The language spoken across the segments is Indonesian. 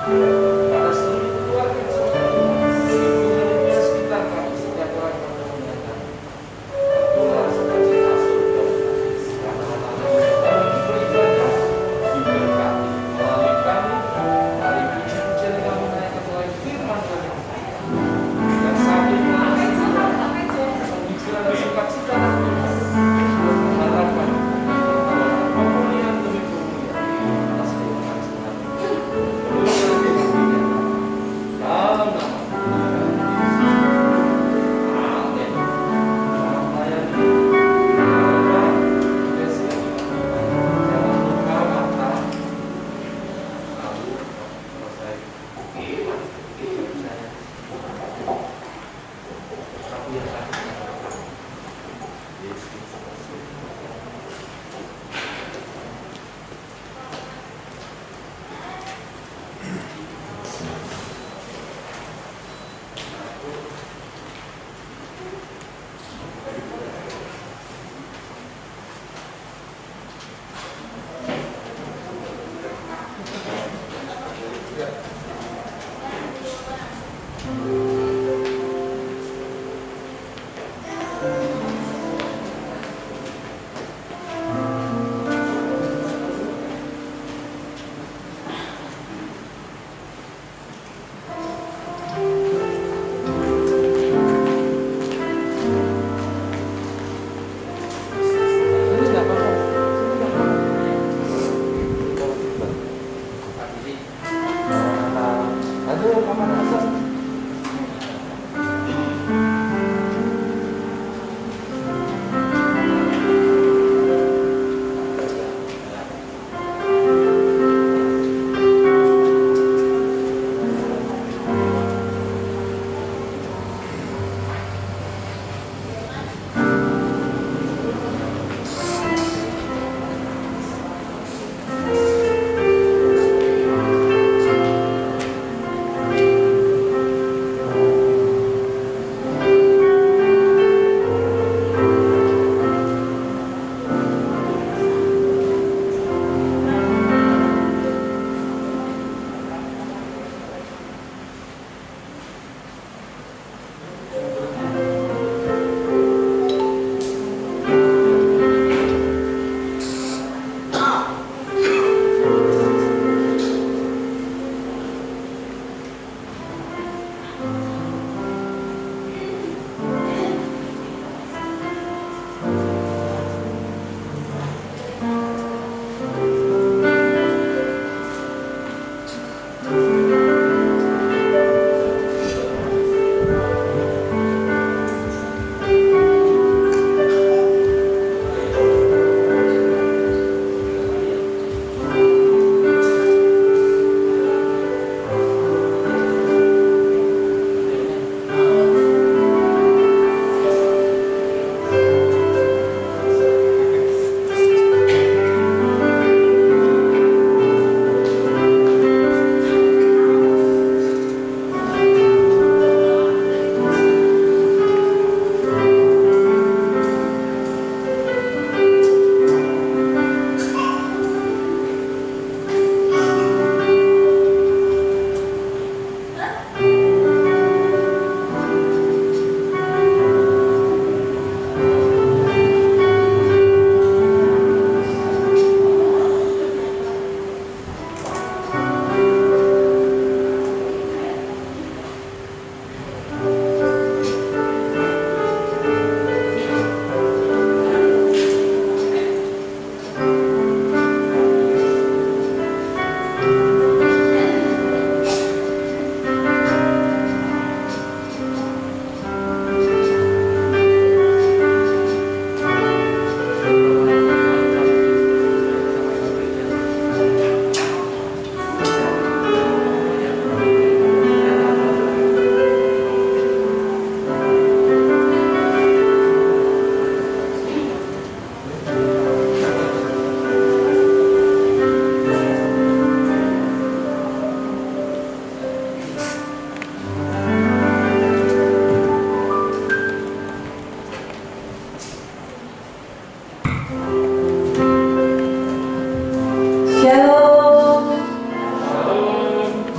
Pada seluruh keluarga seluruh sekitar kami setiap orang yang memuliakan. Itulah sukacita surga karena anak-anak kami beribadah diberkati melalui kami. Mari puji-pujian kami naikkan melalui firman Tuhan dan sambil menangis pemikiran dan sukacita dan harapan pemulihan demi pemulihan atas kehidupan dalam nama Amin. Dalam melayani jangan lupa mata lalu selesai saya aku yang tadi Yesus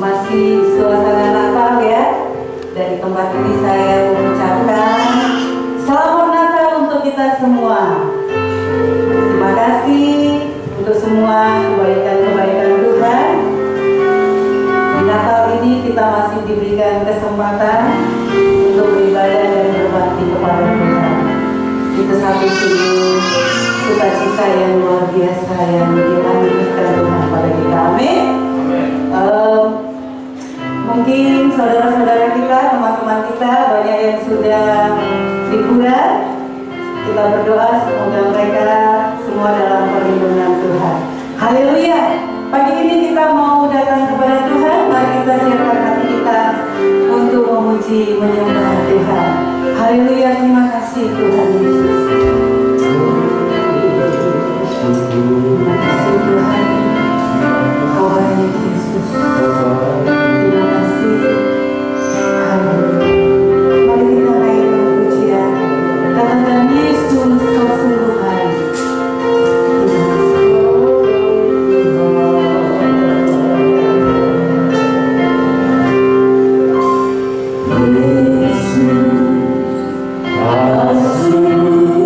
masih suasana Natal ya. Dari tempat ini saya mengucapkan selamat Natal untuk kita semua. Terima kasih untuk semua kebaikan-kebaikan Tuhan. Di Natal ini kita masih diberikan kesempatan untuk beribadah dan berbakti kepada Tuhan. Itu satu sukacita yang luar biasa yang dianugerahkan Tuhan pada kita. Amin. Mungkin saudara-saudara kita, teman-teman kita banyak yang sudah liburan. Kita berdoa semoga mereka semua dalam perlindungan Tuhan. Haleluya. Pagi ini kita mau datang kepada Tuhan. Mari kita siapkan hati kita untuk memuji, menyembah Tuhan. Haleluya. Terima kasih Tuhan Yesus. Terima kasih Tuhan. Kau baik Yesus. Terima kasih. Haleluya. Mari kita naikkan pujian. Katakan Yesus, kau sungguh baik. Yesus, kau sungguh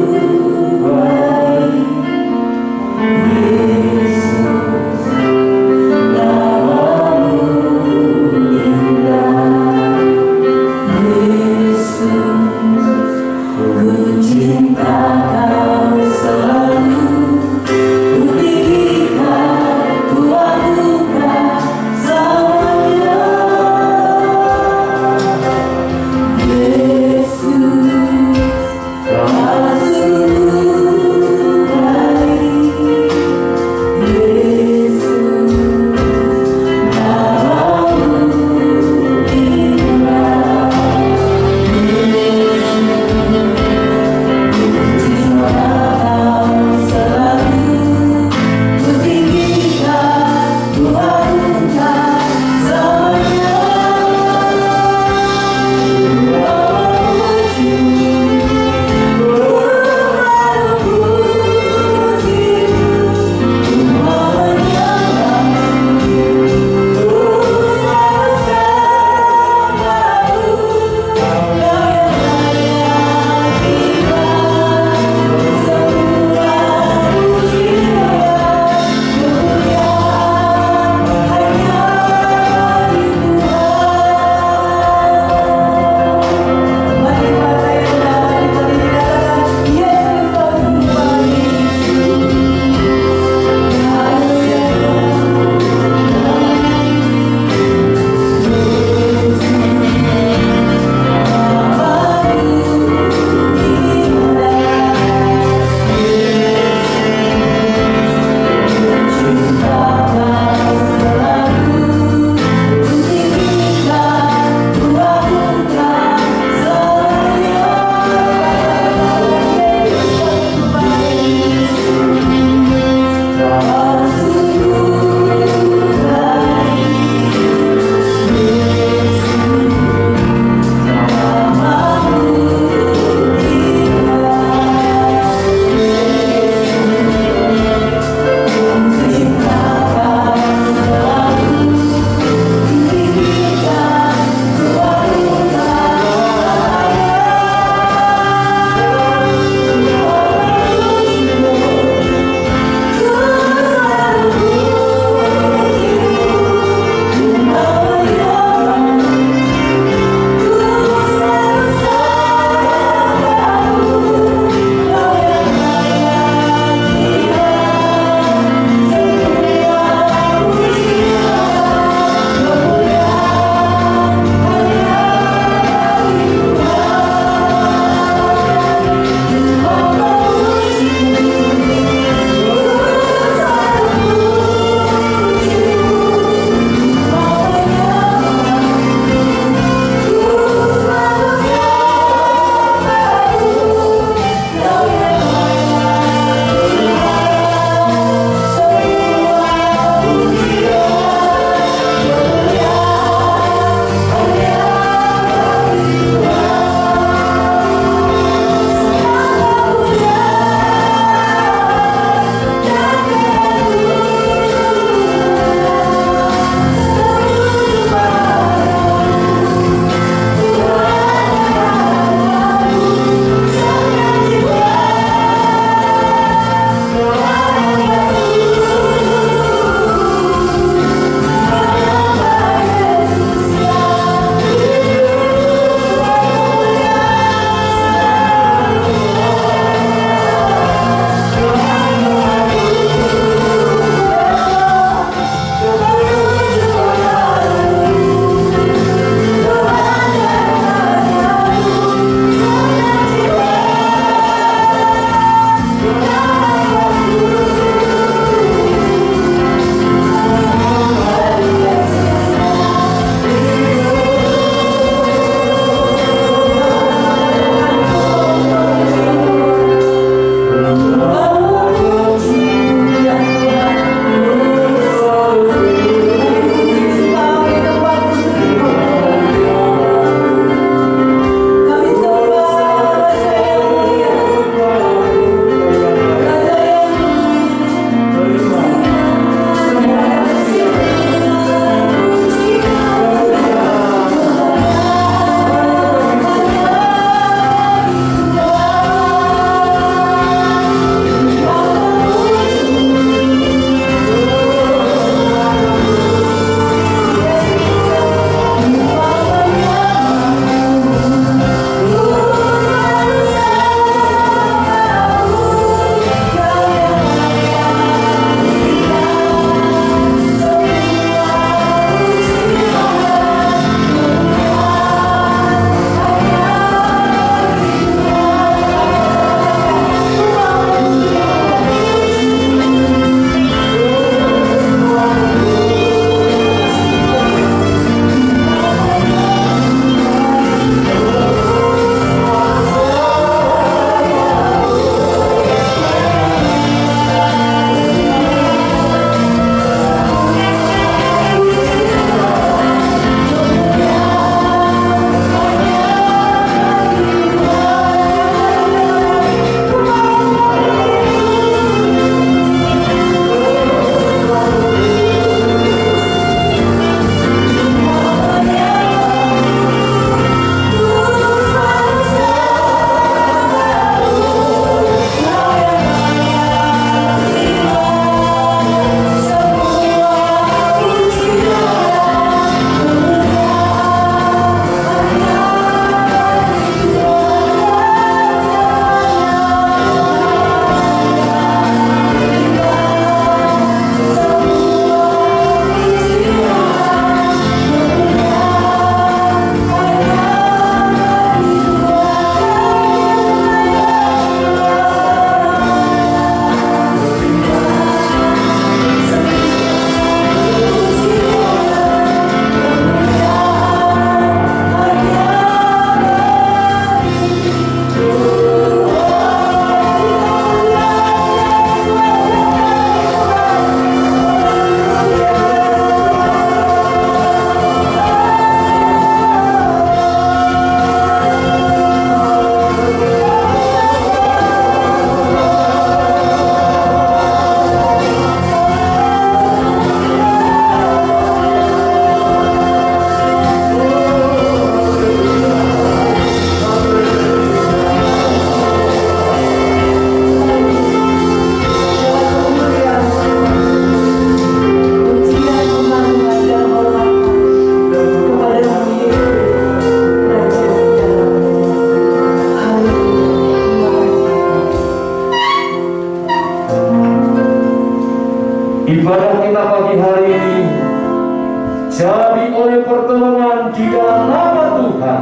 di dalam nama Tuhan.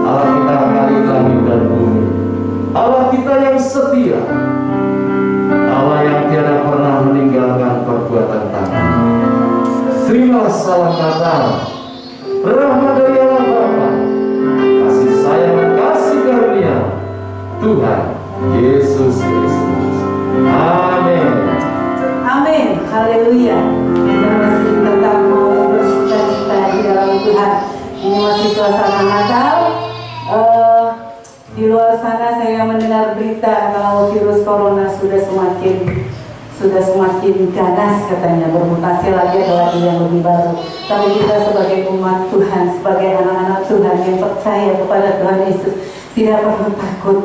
Allah kita hari langit dan bumi, Allah kita yang setia, Allah yang tiada pernah meninggalkan perbuatan tangan. Terimalah salam Natal, rahmat dari Allah Bapa, kasih sayang dan kasih karunia Tuhan Yesus Kristus. Amin. Amin. Haleluya. Kita masih tetap mau bersuka-cita di dalam Tuhan. Ini masih suasana Natal. Di luar sana saya mendengar berita kalau virus corona sudah semakin ganas katanya, bermutasi lagi ada lagi yang lebih baru. Tapi kita sebagai umat Tuhan, sebagai anak-anak Tuhan yang percaya kepada Tuhan Yesus, tidak perlu takut.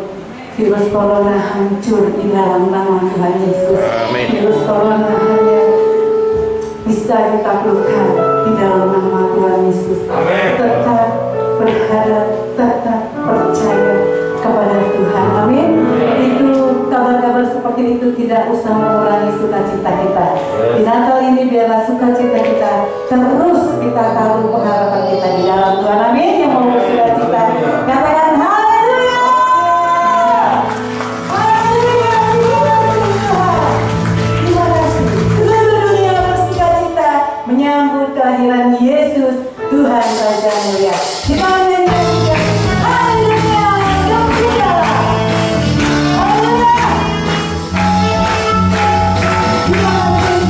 Virus corona hancur di dalam nama Tuhan Yesus. Amin. Virus corona hanya bisa ditaklukkan di dalam nama Tuhan Yesus. Amin. Tetap berharap, tetap percaya kepada Tuhan. Amin. Itu kabar-kabar seperti itu tidak usah mengurangi sukacita kita. Di Natal ini biarlah sukacita kita terus kita taruh pengharapan kita di dalam Tuhan. Amin. Yang mau bersukacita katakan haleluya. Haleluya. Terima kasih. Seluruh dunia bersukacita menyambut kelahiran Yesus Tuhan Raja Mulia. Kita menyanyikan haleluya. Gembira. Haleluya. Terima kasih.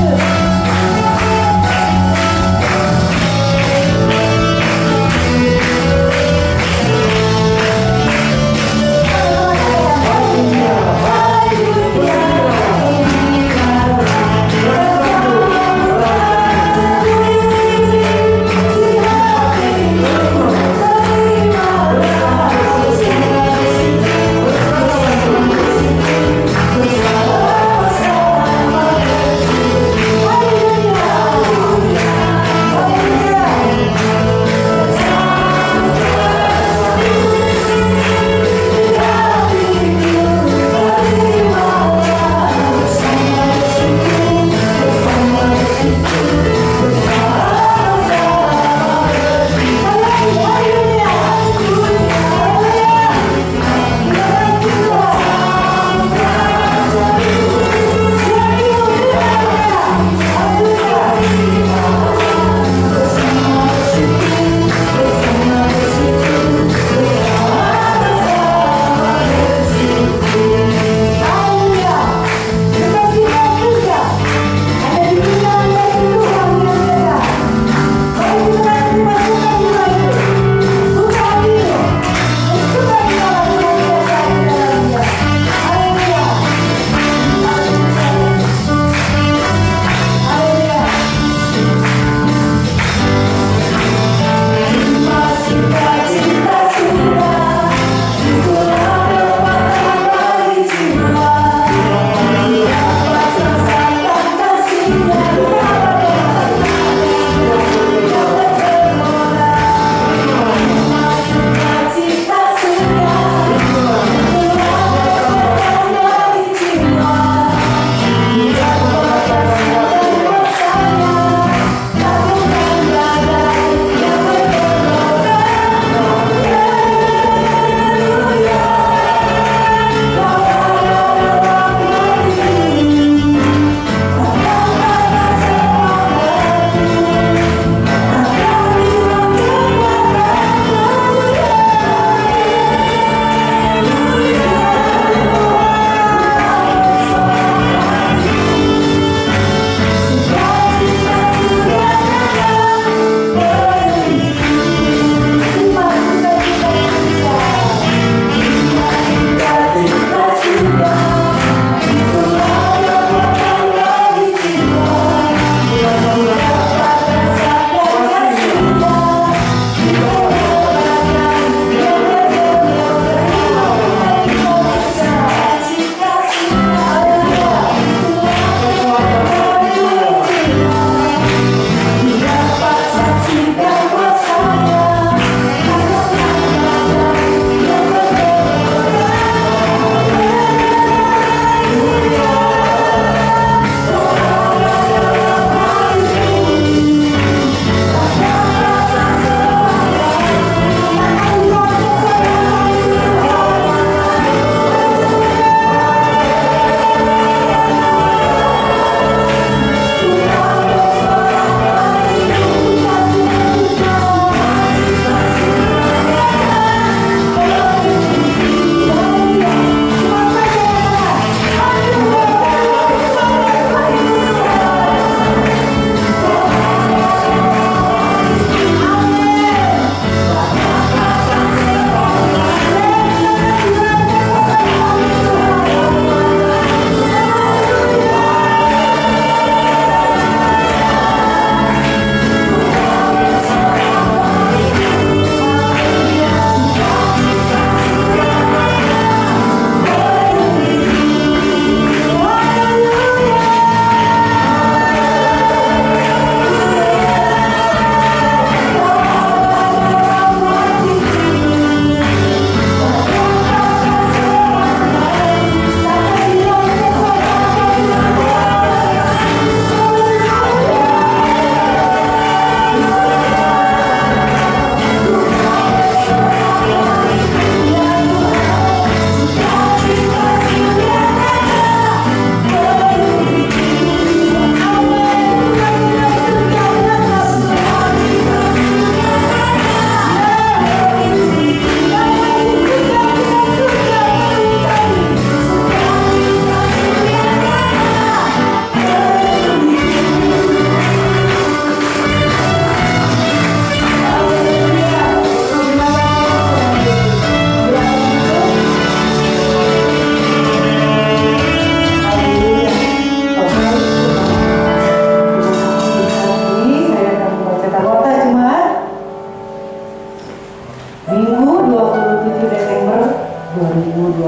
2020.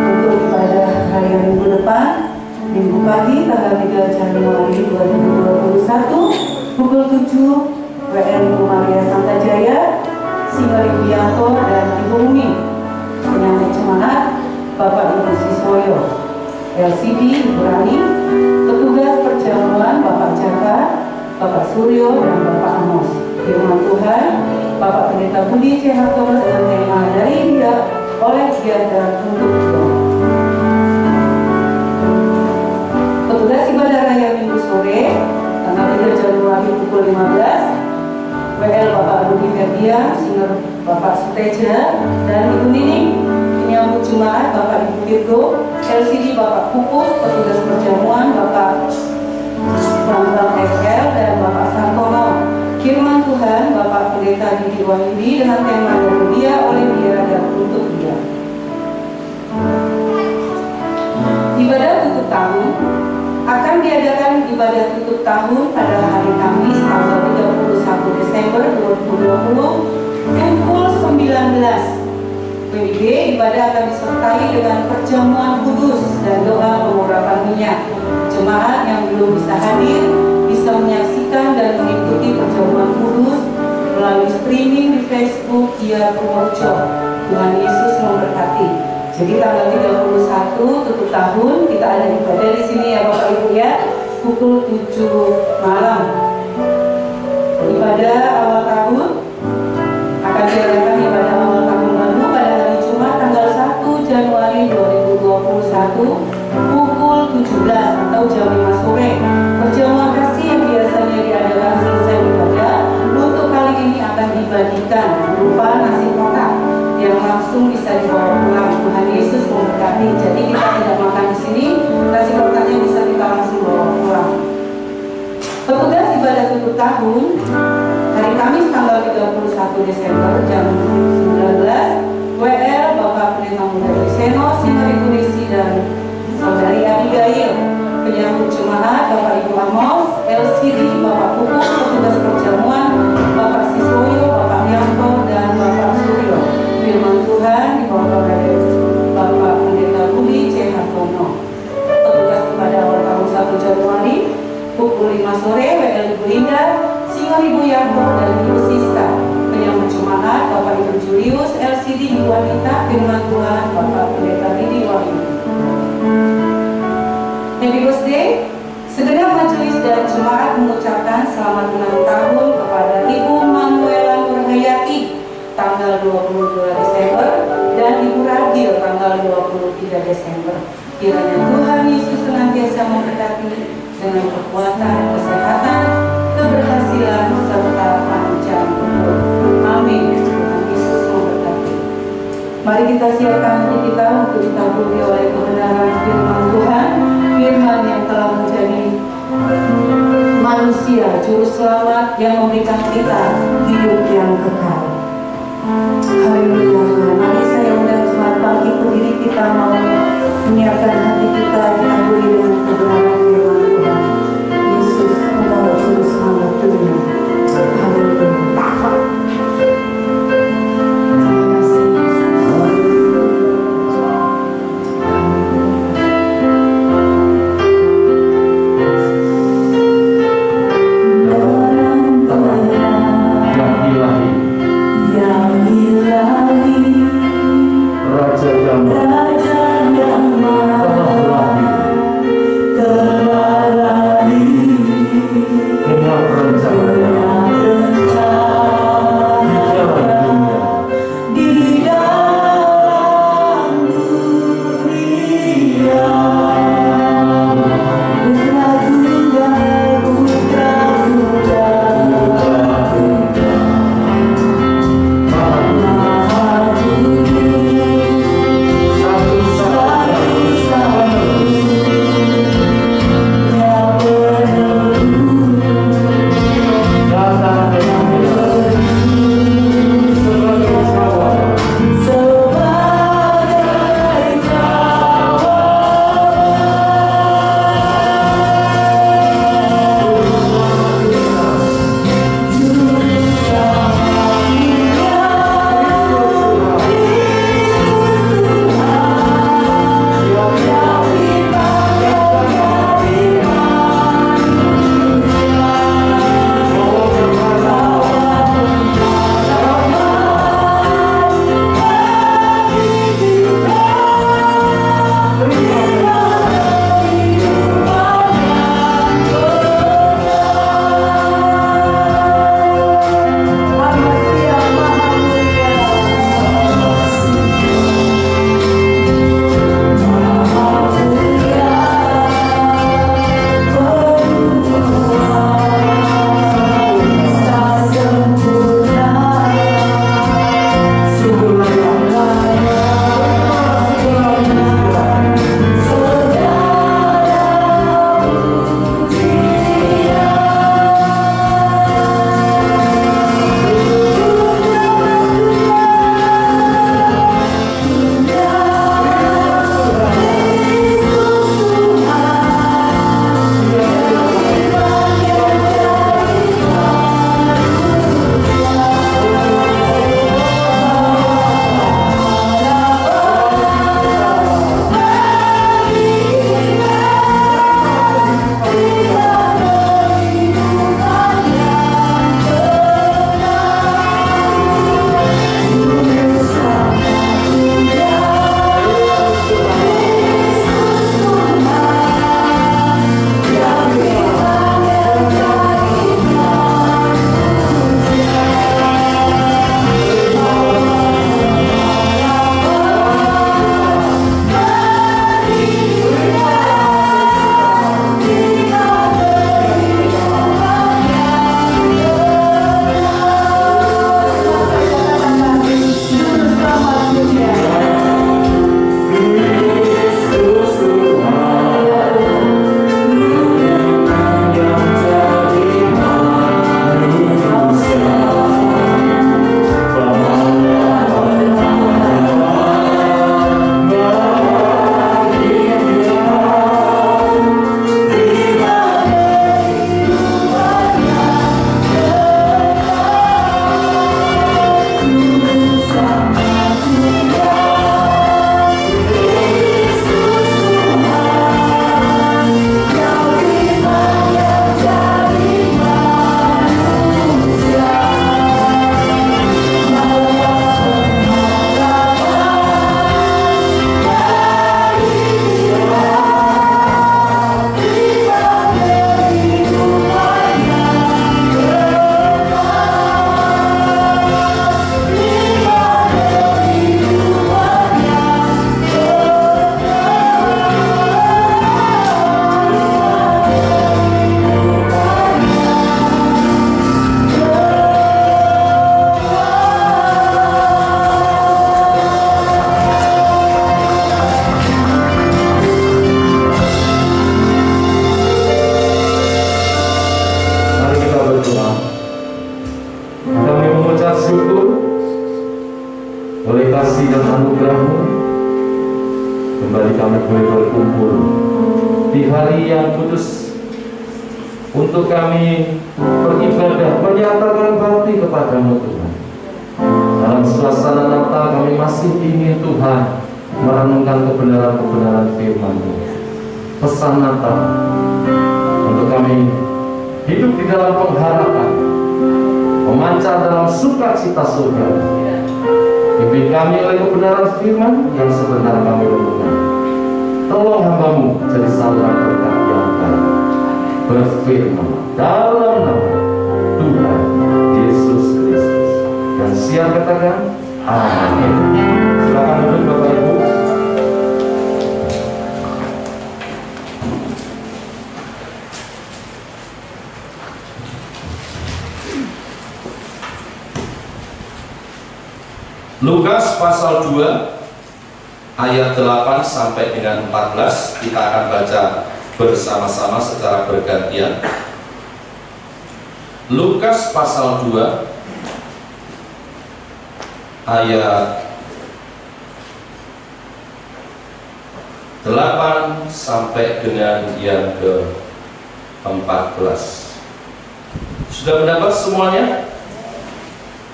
Untuk ibadah raya minggu depan, Minggu pagi tanggal 3 Januari 2021 pukul 7 WL Ibu Maria Santajaya, Singgari Wiyanto dan Ibu Umi. Penyambut jemaat Bapak Ibu Siswoyo, LCD Ibu Rani, petugas perjamuan Bapak Jaka, Bapak Suryo dan Bapak Amos. Firman Tuhan Bapak Pendeta Budi C. Hartono dengan tema dari dia, oleh dia dan untuk dia. Petugas ibadah raya Minggu sore tanggal 3 Januari pukul 15 WL Bapak Budi Ferdian, Singer Bapak Suteja dan Ibu Nining. Menyambut jemaat Bapak Ibu Virgo, LCD Bapak Pupus, petugas perjamuan Bapak Bambang SL dan Bapak Santono. Firman Tuhan Bapak Pendeta Didi Wahyudi dengan tema dari dia, oleh dia dan untuk dia. Ibadah tutup tahun akan diadakan ibadah tutup tahun pada hari Kamis tanggal 31 Desember 2020 pukul 19. WIB ibadah akan disertai dengan perjamuan kudus dan doa pengurapan minyak. Jemaat yang belum bisa hadir bisa menyaksikan dan mengikuti perjamuan kudus melalui streaming di Facebook Dia Purworejo. Tuhan Yesus memberkati. Jadi tanggal 31 tutup tahun kita ada ibadah di sini ya Bapak Ibu ya, pukul 7 malam. Ibadah awal tahun akan diadakan ibadah awal tahun baru pada hari Jumat tanggal 1 Januari 2021 pukul 17 atau jam 5 sore. Perjamuan kasih yang biasanya diadakan selesai ibadah untuk kali ini akan dibagikan berupa nasi kotak yang langsung bisa dibawa pulang. Tuhan Yesus memberkati. Jadi kita tidak makan di sini, nasi kotaknya bisa kita langsung bawa pulang. Petugas ibadah tutup tahun hari Kamis tanggal 31 Desember jam 19 WL Bapak Pendeta Muda Seno, Singgari Ibu Risi dan Saudari Abigail. Penyambut jemaat Bapak Ibu Amos, LCD Bapak Pupus, petugas perjamuan Bapak Siswoyo, Bapak Yanto dan Bapak Suryo. Firman Tuhan dibawa oleh Bapak Pendeta Budi C. Hartono. Petugas ibadah awal tahun 1 Januari pukul 5 sore WL Ibu Linda, Singgah Ibu Yanto dan Ibu Siska. Penyambut jemaat Bapak Ibu Julius, LCD Ibu Wanita. Firman Tuhan Bapak Pendeta Didi Wahyudi. Happy birthday. Segenap majelis dan jemaat mengucapkan selamat ulang tahun kepada Ibu Manuela Nurhayati tanggal 22 Desember dan Ibu Radil tanggal 23 Desember. Kiranya Tuhan Yesus senantiasa memberkati dengan kekuatan, kesehatan, keberhasilan serta panjang umur. Amin. Tuhan Yesus memberkati. Mari kita siapkan hati kita untuk ditaburi oleh kebenaran firman Tuhan, firman yang telah menjadi manusia juru selamat yang memberikan kita hidup yang kekal. Haleluya Tuhan. Mari saya undang jemaat pagi berdiri, kita mau menyiapkan hati kita ditaburi dengan kebenaran firman Tuhan. Yesus adalah juru selamat dunia. Haleluya. Raja yang telah lahir. kasih dan anugerah-Mu, kembali kami boleh berkumpul di hari yang kudus untuk kami beribadah, menyatakan bakti kepada-Mu Tuhan. Dalam suasana Natal kami masih ingin Tuhan merenungkan kebenaran-kebenaran firman-Mu. Pesan Natal untuk kami hidup di dalam pengharapan, memancar dalam sukacita surga. Pimpin kami oleh kebenaran firman yang sebenar kami renungkan. Tolong hamba-Mu jadi saluran berkat yang baik. Berfirman dalam nama Tuhan Yesus Kristus. Dan siap katakan amin. Silakan duduk Bapak Ibu. Lukas pasal 2 ayat 8 sampai dengan 14 kita akan baca bersama-sama secara bergantian. Lukas pasal 2 ayat 8 sampai dengan yang ke-14. Sudah mendapat semuanya?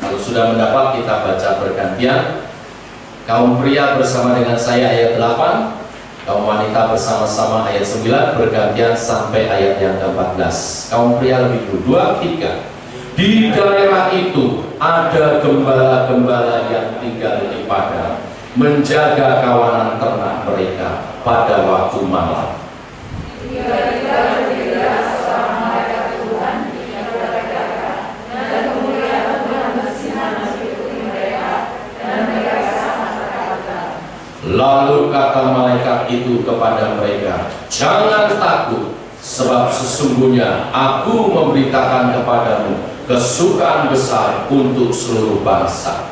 Kalau sudah mendapat, kita baca bergantian. Kaum pria bersama dengan saya ayat 8, kaum wanita bersama-sama ayat 9, bergantian sampai ayat yang ke-14. Kaum pria lebih dulu. 2, 3. Di daerah itu ada gembala-gembala yang tinggal di padang, menjaga kawanan ternak mereka pada waktu malam. Lalu kata malaikat itu kepada mereka, jangan takut, sebab sesungguhnya aku memberitakan kepadamu kesukaan besar untuk seluruh bangsa.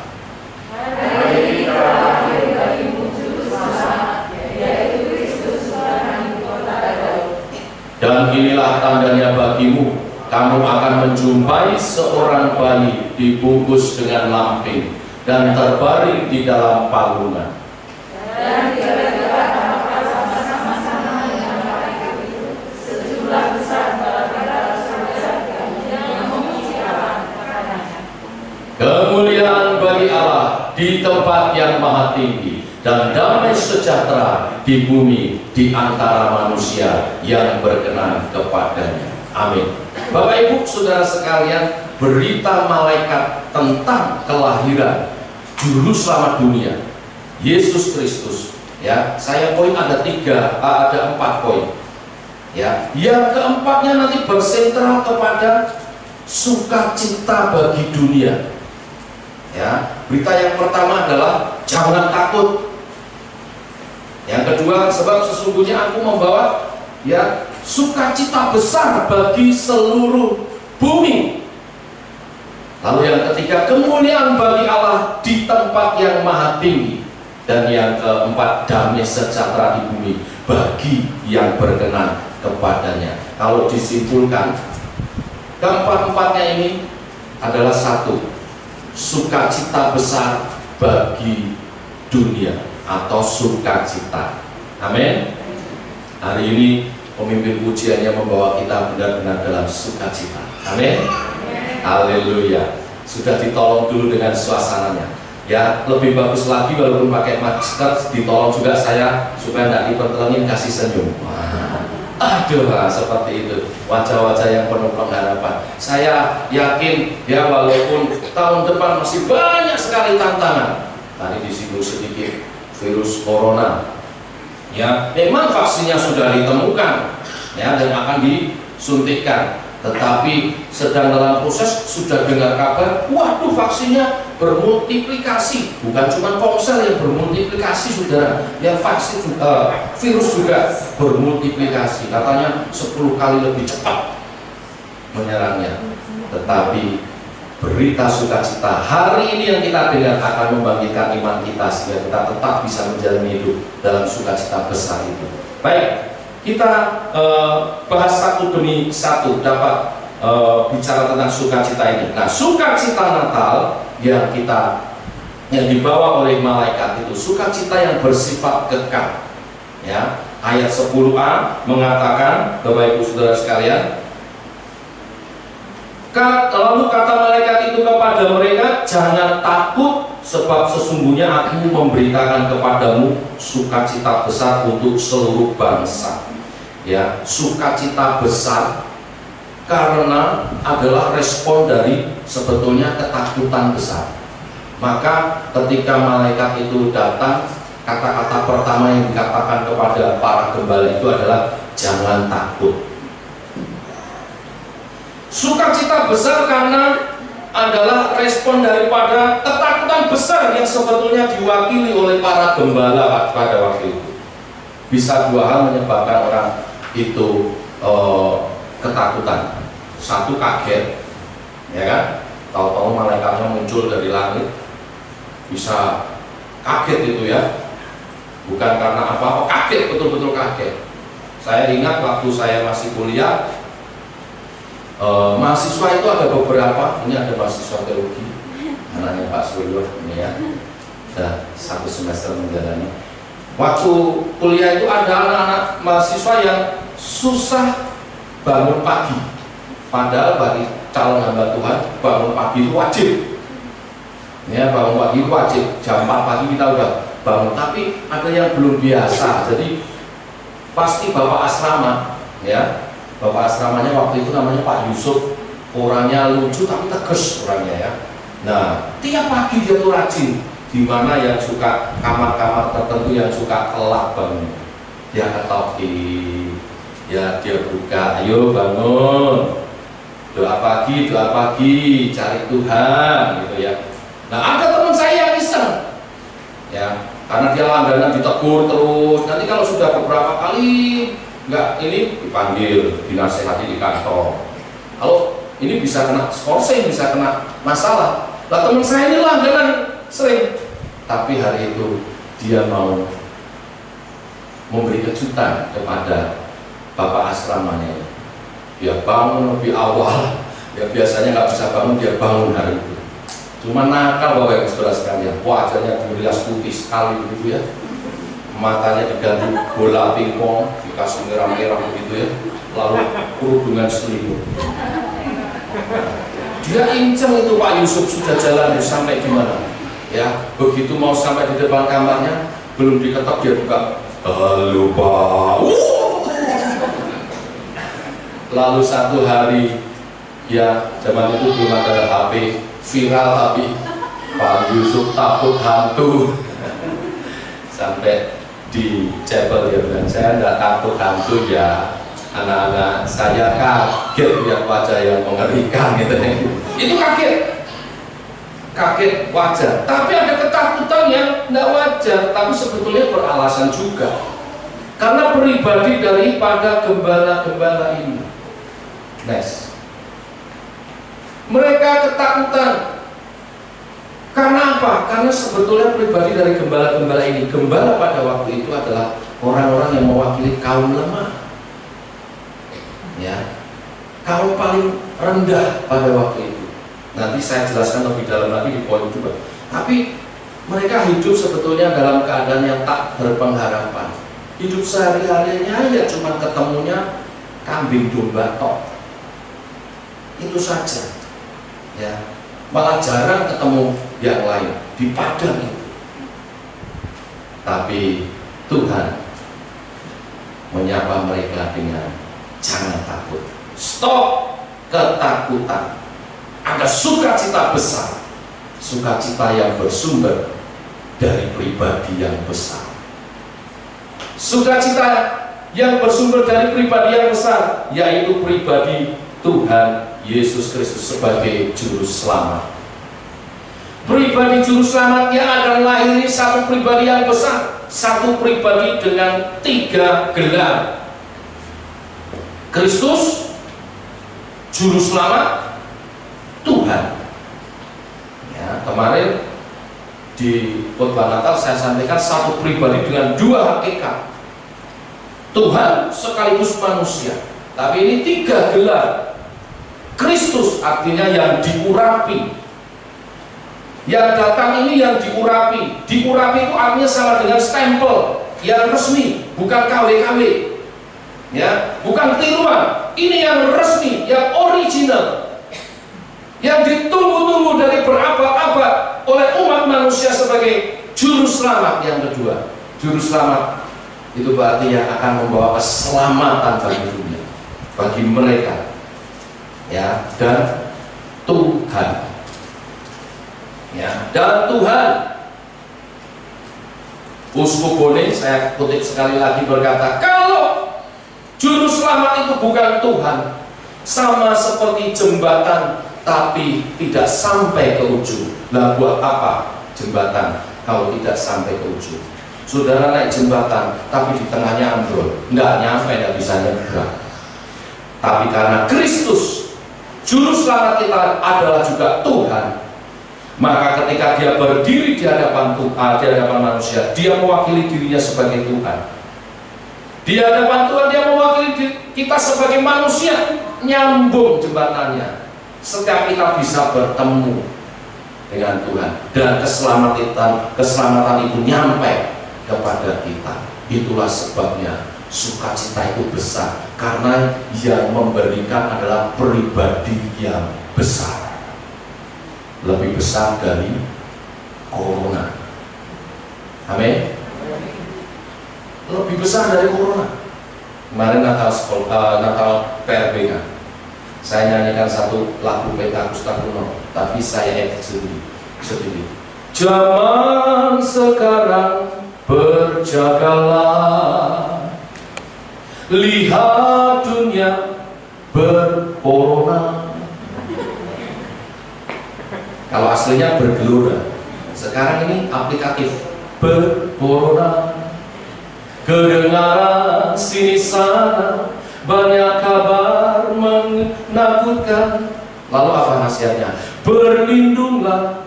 Dan inilah tandanya bagimu, kamu akan menjumpai seorang bayi dibungkus dengan lampin dan terbaring di dalam palungan. Dan tiba-tiba tampak sama-sama dengan bayi itu sejumlah besar bala-bala surga yang memuji Allah katanya. Kemuliaan bagi Allah di tempat yang maha tinggi, dan damai sejahtera di bumi di antara manusia yang berkenan kepadanya. Amin. Bapak Ibu Saudara sekalian, berita malaikat tentang kelahiran Juru Selamat dunia Yesus Kristus, ya. Saya poin ada 4 poin. Ya, yang keempatnya nanti bersentral kepada sukacita bagi dunia. Ya, berita yang pertama adalah jangan takut. Yang kedua, sebab sesungguhnya aku membawa ya sukacita besar bagi seluruh bumi. Lalu yang ketiga, kemuliaan bagi Allah di tempat yang maha tinggi. Dan yang keempat, damai sejahtera di bumi bagi yang berkenan kepadanya. Kalau disimpulkan, keempat-empatnya ini adalah satu, sukacita besar bagi dunia atau sukacita. Amin. Hari ini pemimpin pujiannya membawa kita benar-benar dalam sukacita. Amin. Haleluya. Sudah ditolong dulu dengan suasananya. Ya, lebih bagus lagi walaupun pakai masker, ditolong juga saya supaya tidak dipertelengin, kasih senyum. Aduh, seperti itu wajah-wajah yang penuh pengharapan. Saya yakin ya, walaupun tahun depan masih banyak sekali tantangan. Tadi disinggung sedikit virus corona. Ya, memang vaksinnya sudah ditemukan ya dan akan disuntikkan. Tetapi sedang dalam proses, sudah dengar kabar, waduh vaksinnya bermultiplikasi. Bukan cuma ponsel yang bermultiplikasi, saudara, yang vaksin virus juga bermultiplikasi. Katanya 10 kali lebih cepat menyerangnya. Tetapi berita sukacita hari ini yang kita dengar akan membangkitkan iman kita sehingga kita tetap bisa menjalani hidup dalam sukacita besar itu. Baik, kita bahas satu demi satu, dapat bicara tentang sukacita ini. Nah, sukacita Natal yang kita yang dibawa oleh malaikat itu sukacita yang bersifat kekal. Ya, ayat 10a mengatakan, Bapak Ibu Saudara sekalian, lalu kata malaikat itu kepada mereka, jangan takut, sebab sesungguhnya aku memberitakan kepadamu sukacita besar untuk seluruh bangsa. Ya, sukacita besar karena adalah respon dari sebetulnya ketakutan besar. Maka ketika malaikat itu datang, kata-kata pertama yang dikatakan kepada para gembala itu adalah jangan takut. Sukacita besar karena adalah respon daripada ketakutan besar yang sebetulnya diwakili oleh para gembala pada waktu itu. Bisa dua hal menyebabkan orang itu ketakutan. Satu, kaget, ya kan? Tahu-tahu malaikatnya muncul dari langit. Bisa kaget itu ya, bukan karena apa-apa, kaget, betul-betul kaget. Saya ingat waktu saya masih kuliah, mahasiswa itu ada beberapa. Ini ada mahasiswa teologi, anaknya Pak Suryo ini ya, sudah 1 semester menjalani. Waktu kuliah itu ada anak-anak mahasiswa yang susah bangun pagi, padahal bagi calon hamba Tuhan bangun pagi itu wajib. Ya, bangun pagi itu wajib, jam 4 pagi kita udah bangun. Tapi ada yang belum biasa, jadi pasti bapak asrama, ya, bapak asramanya waktu itu namanya Pak Yusuf, orangnya lucu tapi tegas orangnya ya. Nah, tiap pagi dia tuh rajin, dimana yang suka kamar-kamar tertentu yang suka kelak bangun, dia ketoki, ya dia buka, ayo bangun, doa pagi, cari Tuhan, gitu ya. Nah, ada teman saya yang iseng, ya, karena dia langganan ditegur terus. Nanti kalau sudah beberapa kali nggak ini dipanggil, dinasehati di kantor. Kalau ini bisa kena skorsing, bisa kena masalah. Lah teman saya ini langganan sering, tapi hari itu dia mau memberi kejutan kepada bapak asramanya. Dia bangun lebih awal, ya biasanya nggak bisa bangun, dia bangun hari itu. Cuma nakal Bapak Ibu Saudara sekalian, wajahnya dirias putih sekali begitu ya, matanya diganti bola pingpong, dikasih merah-merah begitu ya, lalu kerudungan selimut. Dia inceng itu Pak Yusuf sudah jalan sampai di mana? Ya, begitu mau sampai di depan kamarnya, belum diketok dia buka, halo Pak. Lalu satu hari, ya zaman itu belum ada HP viral, tapi Pak Yusuf takut hantu. Sampai di chapel dia bilang, saya tidak takut hantu ya, anak-anak saya kaget lihat wajah yang mengerikan gitu. Itu kaget wajar, tapi ada ketakutan yang tidak wajar, tapi sebetulnya beralasan juga karena pribadi daripada gembala-gembala ini. Next, mereka ketakutan karena apa? Karena sebetulnya pribadi dari gembala-gembala ini, gembala pada waktu itu adalah orang-orang yang mewakili kaum lemah, ya, kaum paling rendah pada waktu itu. Nanti saya jelaskan lebih dalam lagi di poin 2. Tapi mereka hidup sebetulnya dalam keadaan yang tak berpengharapan. Hidup sehari-harinya ya cuma ketemunya kambing domba tok. Itu saja. Ya, malah jarang ketemu yang lain di padang itu. Tapi Tuhan menyapa mereka dengan jangan takut, stop ketakutan. Ada sukacita besar, sukacita yang bersumber dari pribadi yang besar. Sukacita yang bersumber dari pribadi yang besar, yaitu pribadi Tuhan Yesus Kristus sebagai Juru Selamat. Pribadi Juru Selamat yang akan lahir satu pribadi yang besar, satu pribadi dengan 3 gelar: Kristus, Juru Selamat, Tuhan. Ya, kemarin di khotbah Natal saya sampaikan satu pribadi dengan 2 hakikat, Tuhan sekaligus manusia. Tapi ini 3 gelar. Kristus artinya yang diurapi, Yang datang ini yang diurapi. Diurapi itu artinya sama dengan stempel yang resmi, bukan KW-KW. Ya, bukan tiruan. Ini yang resmi, yang original. Yang ditunggu-tunggu dari berabad-abad oleh umat manusia sebagai juru selamat yang kedua. Juru selamat itu berarti yang akan membawa keselamatan bagi dunia, bagi mereka. Ya, dan Tuhan. Ya, dan Tuhan. Uskup Bone, saya kutip sekali lagi, berkata, kalau juru selamat itu bukan Tuhan, sama seperti jembatan tapi tidak sampai ke ujung. Lah buat apa jembatan kalau tidak sampai ke ujung? Saudara naik jembatan tapi di tengahnya ambrol, nggak nyampe, nggak bisa nyebrang. Tapi karena Kristus juru selamat kita adalah juga Tuhan, maka ketika dia berdiri di hadapan Tuhan, di hadapan manusia, dia mewakili dirinya sebagai Tuhan. Di hadapan Tuhan dia mewakili kita sebagai manusia, nyambung jembatannya. Setiap kita bisa bertemu dengan Tuhan dan keselamatan itu nyampe kepada kita. Itulah sebabnya sukacita itu besar, karena yang memberikan adalah pribadi yang besar, lebih besar dari corona. Amin. Lebih besar dari corona. Kemarin Natal PRBK, saya nyanyikan satu lagu Pentakosta kuno, tapi saya edit sendiri. Zaman sekarang berjagalah, lihat dunia bercorona. Kalau aslinya bergelora, sekarang ini aplikatif bercorona. Kedengaran sini sana banyak kabar menakutkan. Lalu apa nasihatnya? Berlindunglah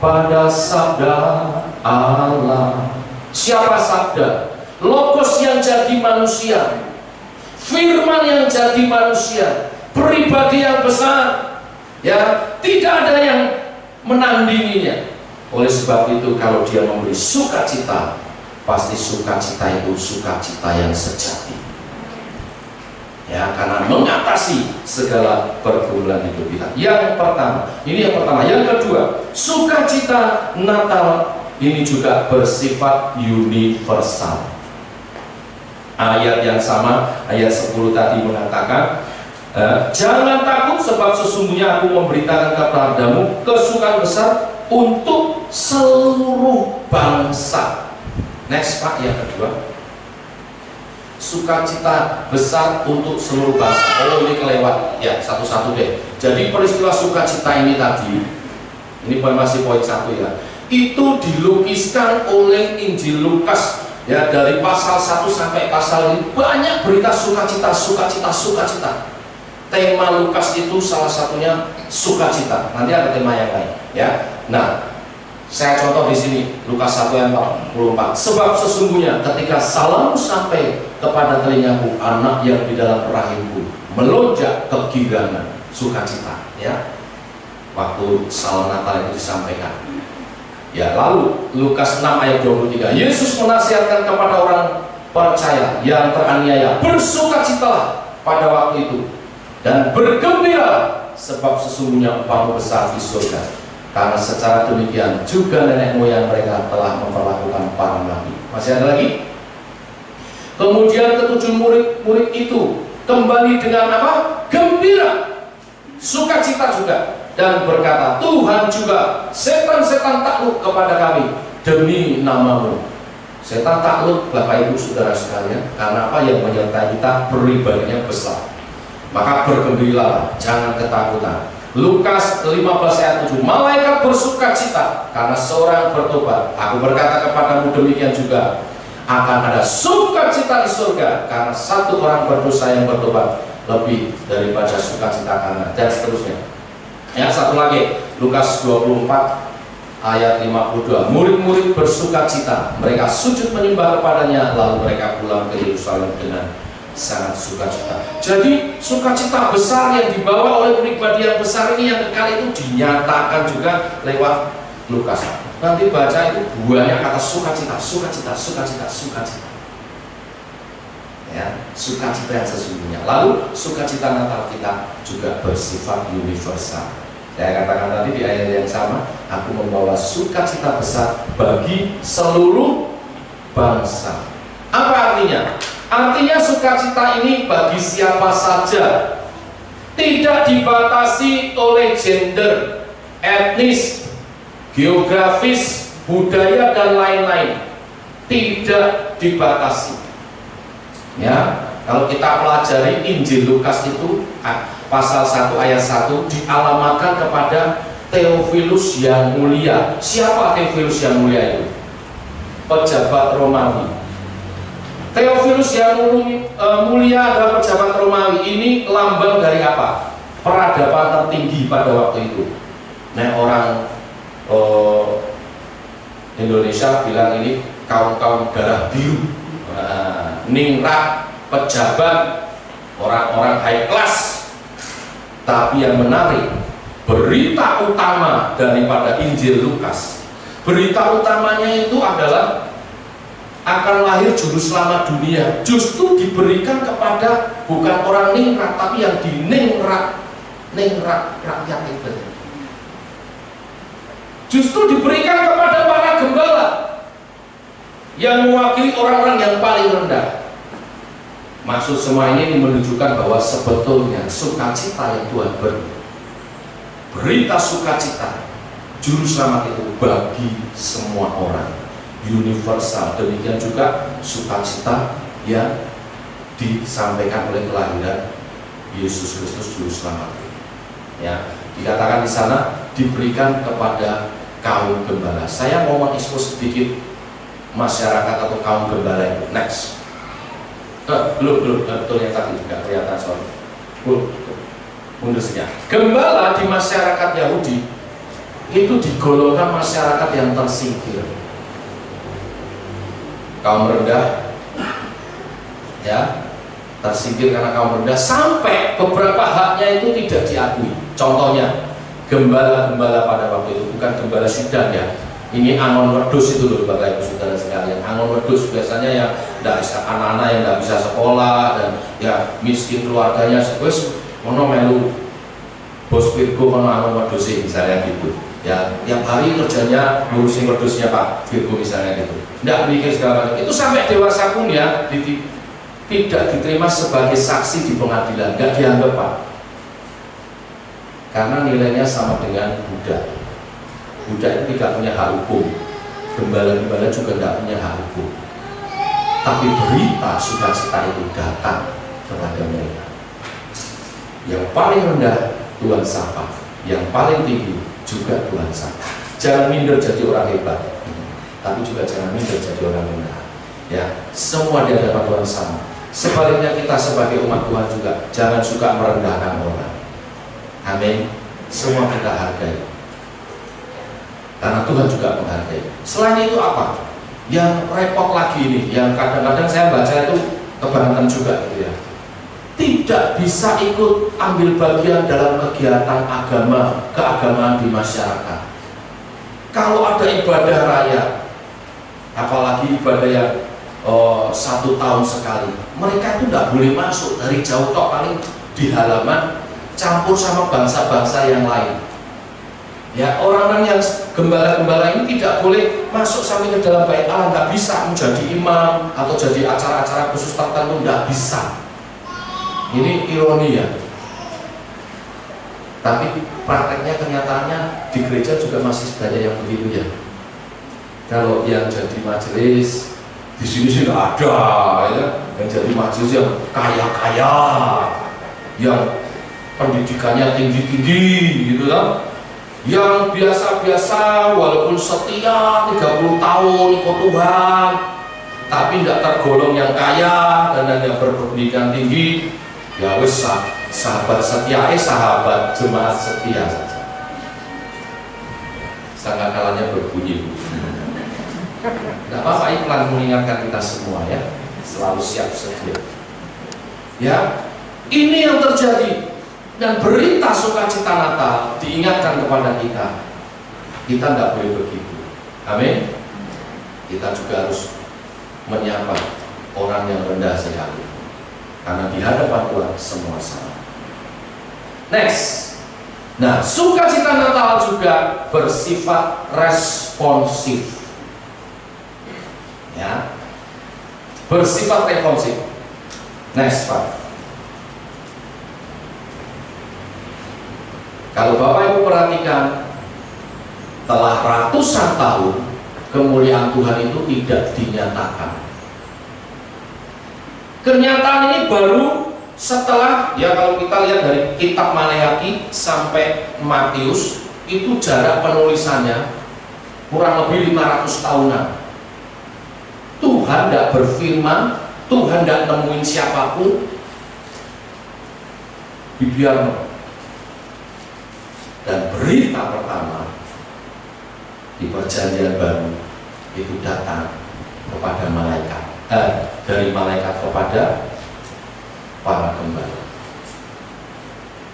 pada sabda Allah. Siapa sabda? Logos yang jadi manusia, firman yang jadi manusia, pribadi yang besar. Ya, tidak ada yang menandinginya. Oleh sebab itu, kalau dia memberi sukacita, pasti sukacita itu sukacita yang sejati. Ya, karena mengatasi segala pergumulan hidup kita. Yang pertama, ini yang pertama. Yang kedua, sukacita Natal ini juga bersifat universal. Ayat yang sama, ayat 10 tadi mengatakan, jangan takut sebab sesungguhnya aku memberitakan kepadamu kesukaan besar untuk seluruh bangsa. Next Pak, yang kedua, sukacita besar untuk seluruh bangsa. Oh, ini kelewat ya, satu-satu deh. Jadi peristiwa sukacita ini tadi, ini masih poin 1 ya, itu dilukiskan oleh Injil Lukas ya, dari pasal 1 sampai pasal ini banyak berita sukacita. Tema Lukas itu salah satunya sukacita. Nanti ada tema yang lain ya. Nah, saya contoh di sini Lukas 1 ayat 44. Sebab sesungguhnya ketika salammu sampai kepada telingaku, anak yang di dalam rahimku melonjak kegirangan sukacita ya. Waktu salam Natal itu disampaikan. Ya, lalu Lukas 6 ayat 23. Yesus menasihatkan kepada orang percaya yang teraniaya, bersukacitalah pada waktu itu dan bergembira sebab sesungguhnya upahmu besar di surga. Karena secara demikian juga nenek moyang mereka telah memperlakukan para nabi. Masih ada lagi? Kemudian ketujuh murid itu kembali dengan apa? Gembira, sukacita juga, dan berkata, Tuhan juga, setan-setan takluk kepada kami demi namamu. Setan takluk, Bapak Ibu Saudara sekalian, karena apa? Yang menyertai kita pribadinya besar. Maka bergembiralah, jangan ketakutan. Lukas 15 ayat 7, malaikat bersukacita karena seorang bertobat. Aku berkata kepadamu demikian juga, akan ada sukacita di surga karena satu orang berdosa yang bertobat lebih daripada sukacita karena, dan seterusnya. Yang satu lagi, Lukas 24 ayat 52, murid-murid bersukacita, mereka sujud menyembah kepadanya, lalu mereka pulang ke Yerusalem dengan sangat sukacita. Jadi sukacita besar yang dibawa oleh pribadi yang besar ini yang kekal itu dinyatakan juga lewat Lukas 1. Nanti baca itu banyak kata sukacita, sukacita, sukacita, sukacita. Ya, sukacita yang sesungguhnya. Lalu sukacita Natal kita juga bersifat universal. Saya katakan tadi di ayat yang sama, aku membawa sukacita besar bagi seluruh bangsa. Apa artinya? Artinya sukacita ini bagi siapa saja, tidak dibatasi oleh gender, etnis, geografis, budaya dan lain-lain. Tidak dibatasi. Ya, kalau kita pelajari Injil Lukas itu pasal 1 ayat 1 dialamatkan kepada Theophilus yang mulia. Siapa Theophilus yang mulia itu? Pejabat Romawi. Theophilus yang mulia adalah pejabat Romawi. Ini lambang dari apa? Peradaban tertinggi pada waktu itu. Nah, orang Indonesia bilang ini kaum-kaum darah biru. Ningrat, pejabat, orang-orang high class. Tapi yang menarik, berita utama daripada Injil Lukas, berita utamanya itu adalah akan lahir juru selamat dunia. Justru diberikan kepada bukan orang ningrat, tapi yang diningrat rakyat itu. Justru diberikan kepada para gembala yang mewakili orang-orang yang paling rendah. Maksud semua ini menunjukkan bahwa sebetulnya sukacita yang Tuhan beri, berita sukacita juru selamat itu bagi semua orang, universal. Demikian juga sukacita yang disampaikan oleh kelahiran Yesus Kristus juru selamat. Ya, dikatakan di sana diberikan kepada kaum gembala. Saya mau mengekspos sedikit masyarakat atau kaum gembala itu. Next. Belum betul yang tadi juga kelihatan soal. Mundur saja. Gembala di masyarakat Yahudi itu digolongkan masyarakat yang tersingkir, kaum rendah, ya, tersingkir karena kaum rendah, sampai beberapa haknya itu tidak diakui. Contohnya gembala-gembala pada waktu itu, bukan gembala Sudan ya. Ini angon wedus itu loh Bapak Ibu Saudara sekalian. Angon wedus biasanya yang tidak bisa, anak-anak yang tidak bisa sekolah dan ya miskin keluarganya, wes mono melu bos Virgo kono angon wedus misalnya gitu. Ya tiap hari kerjanya ngurusin wedusnya Pak Virgo misalnya gitu. Tidak mikir segala macam. Itu sampai dewasa pun ya tidak diterima sebagai saksi di pengadilan, nggak dianggap Pak. Karena nilainya sama dengan budak. Budak itu tidak punya hak hukum, gembala-gembala juga tidak punya hak hukum. Tapi berita sukacita itu datang kepada mereka. Yang paling rendah Tuhan sapa, yang paling tinggi juga Tuhan sapa. Jangan minder jadi orang hebat, tapi juga jangan minder jadi orang rendah. Ya, semua di hadapan Tuhan sama. Sebaliknya kita sebagai umat Tuhan juga jangan suka merendahkan orang. Amin. Semua kita hargai, karena Tuhan juga menghargai. Selain itu apa? Yang repot lagi ini, yang kadang-kadang saya baca itu keberatan juga gitu ya. Tidak bisa ikut ambil bagian dalam kegiatan agama, keagamaan di masyarakat. Kalau ada ibadah raya, apalagi ibadah yang 1 tahun sekali, mereka itu tidak boleh masuk dari jauh tok, paling di halaman, campur sama bangsa-bangsa yang lain. Ya, orang-orang yang gembala-gembala ini tidak boleh masuk sampai ke dalam bait Allah, nggak bisa menjadi imam atau jadi acara-acara khusus tertentu, nggak bisa. Ini ironi ya. Tapi prakteknya, kenyataannya di gereja juga masih banyak yang begitu ya. Kalau yang jadi majelis di sini sih nggak ada ya. Yang jadi majelis yang kaya-kaya, yang pendidikannya tinggi-tinggi gitu kan. Yang biasa-biasa walaupun setia 30 tahun ikut Tuhan, tapi tidak tergolong yang kaya dan yang berpendidikan tinggi, ya wis sahabat setia, sahabat jemaat setia saja. Sangkakalanya berbunyi. Tidak apa-apa, iklan mengingatkan kita semua ya, selalu siap sedia. Ya, ini yang terjadi. Dan berita sukacita Natal diingatkan kepada kita Kita nggak boleh begitu. Amin. Kita juga harus menyapa orang yang rendah sekali, karena di hadapan Tuhan semua sama. Next. Nah, sukacita Natal juga bersifat responsif. Ya. Bersifat responsif. Next, Pak. Kalau Bapak Ibu perhatikan, telah ratusan tahun kemuliaan Tuhan itu tidak dinyatakan. Kenyataan ini baru setelah, ya kalau kita lihat dari kitab Maleakhi sampai Matius, itu jarak penulisannya kurang lebih 500 tahunan. Tuhan tidak berfirman, Tuhan tidak nemuin siapapun, dibiarkan. Dan berita pertama di perjanjian baru itu datang kepada malaikat, dari malaikat kepada para gembala.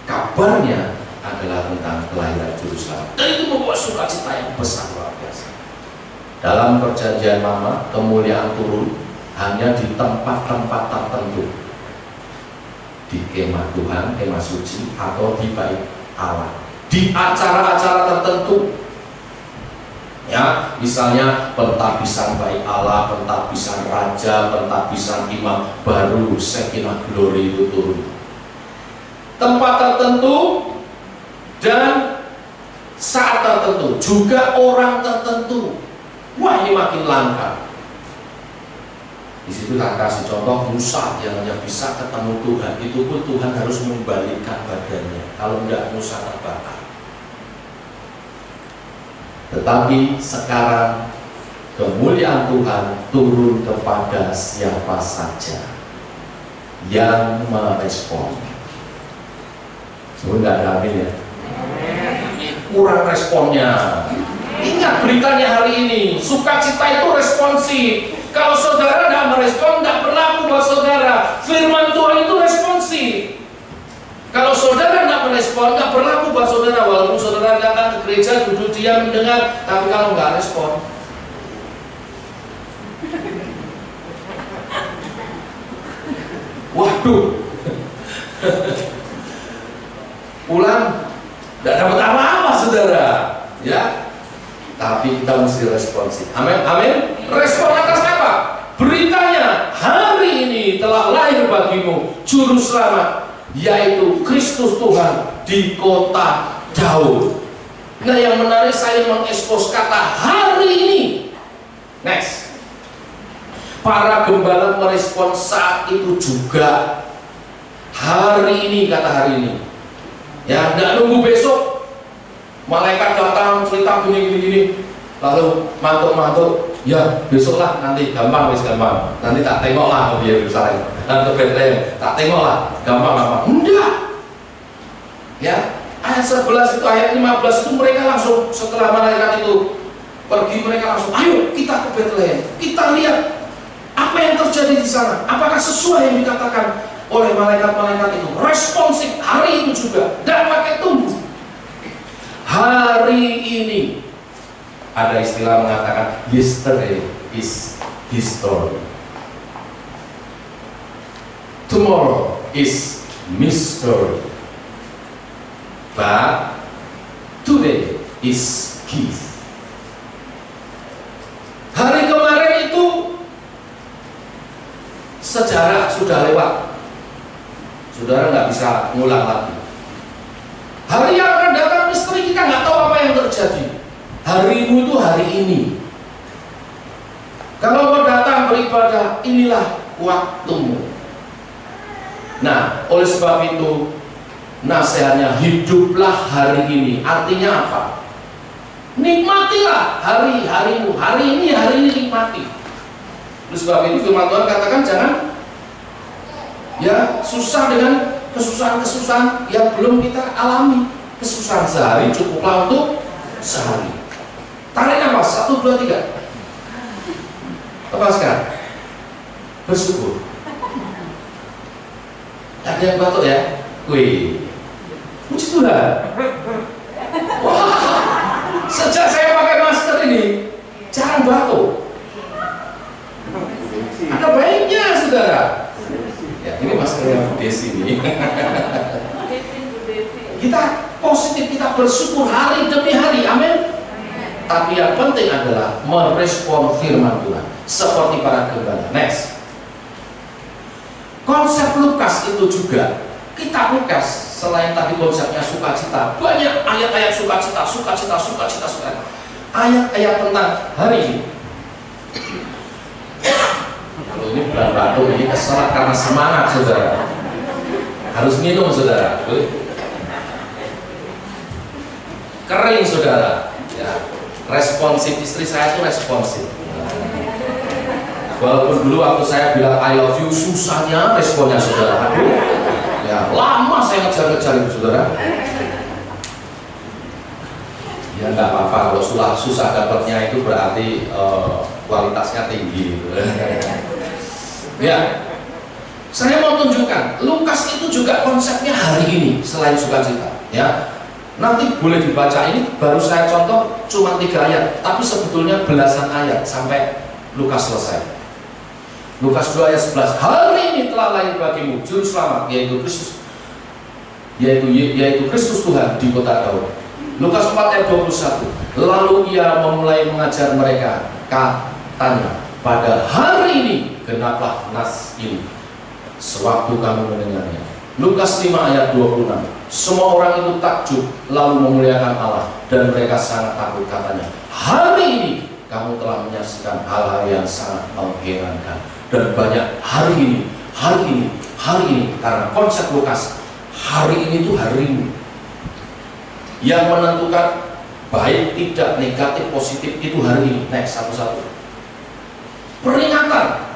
Kabarnya adalah tentang kelahiran Juru Selamat. Dan itu membuat sukacita yang besar luar biasa. Dalam perjanjian lama, kemuliaan turun hanya di tempat-tempat tertentu, di kemah Tuhan, kemah suci, atau di bait Allah, di acara-acara tertentu. Ya, misalnya pentahbisan bait Allah, pentahbisan raja, pentahbisan imam baru, Shekinah Glory itu turun. Tempat tertentu dan saat tertentu, juga orang tertentu. Wah, ini makin langka. Di situ saya kasih contoh Musa yang hanya bisa ketemu Tuhan, itu pun Tuhan harus membalikkan badannya. Kalau enggak, Musa terbakar. Tetapi sekarang kemuliaan Tuhan turun kepada siapa saja yang merespon. Sebenarnya nggak ada amin ya. Kurang responnya. Ingat beritanya hari ini, sukacita itu responsif. Kalau saudara tidak merespon, tidak berlaku buat saudara. Firman Tuhan itu responsif. Kalau saudara tidak merespon, tidak berlaku buat saudara. Walaupun saudara datang ke gereja, duduk diam mendengar, tapi kalau nggak respon, waduh, pulang tidak dapat apa-apa saudara, ya. Tapi kita mesti responsif. Amin, amin. Respon atas apa? Beritanya, hari ini telah lahir bagimu Juru Selamat, yaitu Kristus Tuhan di kota Daud. Nah, yang menarik saya mengekspos kata hari ini. Next. Para gembala merespon saat itu juga. Hari ini, kata hari ini. Ya, tidak nunggu besok. Malaikat datang cerita gini, lalu mantuk-mantuk, ya besoklah, nanti gampang, nanti tak tengok lah ke Yerusalem dan ke Bethlehem, tak tengok lah, gampang. Enggak. Ya, ayat 11 itu, ayat 15 itu mereka langsung, setelah malaikat itu pergi, mereka langsung, ayo kita ke Bethlehem, kita lihat apa yang terjadi di sana, apakah sesuai yang dikatakan oleh malaikat-malaikat itu. Responsif hari itu juga, dan pakai tunggu. Hari ini ada istilah mengatakan yesterday is history, tomorrow is mystery, but today is gift. Hari kemarin itu sejarah sudah lewat, saudara nggak bisa ngulang lagi. Hari yang akan datang misteri, kita nggak tahu apa yang terjadi. Harimu itu hari ini. Kalau mau datang beribadah, inilah waktumu. Nah, oleh sebab itu nasihatnya, hiduplah hari ini. Artinya apa? Nikmatilah hari-harimu. Hari ini nikmati. Oleh sebab itu firman Tuhan katakan jangan ya susah dengan kesusahan-kesusahan yang belum kita alami. Kesusahan sehari cukuplah untuk sehari. Tarik nafas, 1, 2, 3. Lepaskan. Bersyukur. Ada yang batuk ya? Wih, puji Tuhan. Wah, sejak saya kita bersyukur hari demi hari, amin. Tapi yang penting adalah merespon firman Tuhan seperti para gembala. Next, konsep Lukas itu juga, kitab Lukas selain tadi konsepnya sukacita, banyak ayat-ayat sukacita. Ayat-ayat tentang hari ini. Kalau ini bulan batuk, ini keselak karena semangat, saudara. Harus minum, saudara. Kering, saudara. Ya. Responsif, istri saya itu responsif. Walaupun dulu waktu saya bilang I love you, susahnya responnya, saudara. Aduh, ya lama saya ngejar-ngejar itu, saudara. Ya nggak apa-apa, kalau susah dapatnya itu berarti kualitasnya tinggi. Ya, saya mau tunjukkan Lukas itu juga konsepnya hari ini selain sukacita. Ya, nanti boleh dibaca, ini baru saya contoh cuma 3 ayat, tapi sebetulnya belasan ayat sampai Lukas selesai. Lukas 2 ayat 11, hari ini telah lahir bagimu juru selamat, yaitu Kristus, yaitu Kristus Tuhan di kota Daud. Lukas 4 ayat 21, lalu ia memulai mengajar mereka, katanya, pada hari ini genaplah nas ini sewaktu kamu mendengarnya. Lukas 5 ayat 26, semua orang itu takjub lalu memuliakan Allah dan mereka sangat takut, katanya, hari ini kamu telah menyaksikan hal-hal yang sangat mengherankan. Dan banyak hari ini, karena konsep Lukas, hari ini itu hari ini yang menentukan baik, tidak, negatif, positif, itu hari ini. Next, satu-satu. Peringatan